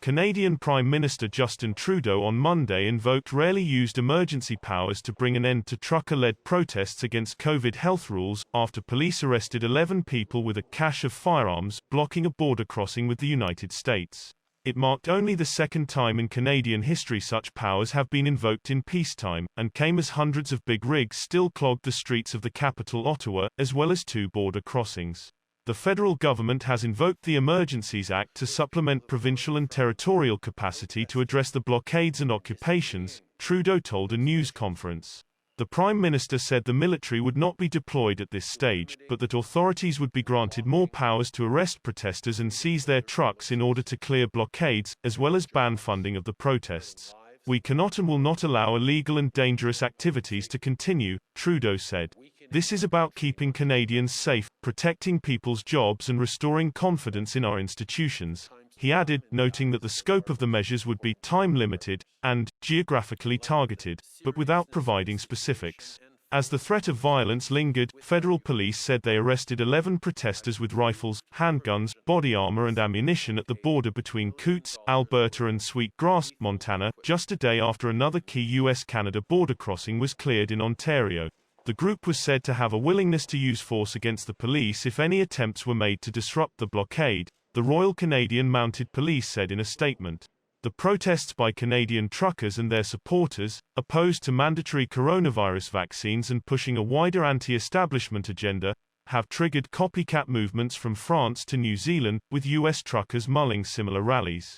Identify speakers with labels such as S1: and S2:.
S1: Canadian Prime Minister Justin Trudeau on Monday invoked rarely used emergency powers to bring an end to trucker-led protests against COVID health rules, after police arrested 11 people with a cache of firearms, blocking a border crossing with the United States. It marked only the second time in Canadian history such powers have been invoked in peacetime, and came as hundreds of big rigs still clogged the streets of the capital Ottawa, as well as 2 border crossings. The federal government has invoked the Emergencies Act to supplement provincial and territorial capacity to address the blockades and occupations, Trudeau told a news conference. The Prime Minister said the military would not be deployed at this stage, but that authorities would be granted more powers to arrest protesters and seize their trucks in order to clear blockades, as well as ban funding of the protests. "We cannot and will not allow illegal and dangerous activities to continue," Trudeau said. "This is about keeping Canadians safe, protecting people's jobs and restoring confidence in our institutions," he added, noting that the scope of the measures would be time-limited and geographically targeted, but without providing specifics. As the threat of violence lingered, federal police said they arrested 11 protesters with rifles, handguns, body armor and ammunition at the border between Coutts, Alberta and Sweetgrass, Montana, just a day after another key US-Canada border crossing was cleared in Ontario. The group was said to have a willingness to use force against the police if any attempts were made to disrupt the blockade, the Royal Canadian Mounted Police said in a statement. The protests by Canadian truckers and their supporters, opposed to mandatory coronavirus vaccines and pushing a wider anti-establishment agenda, have triggered copycat movements from France to New Zealand, with US truckers mulling similar rallies.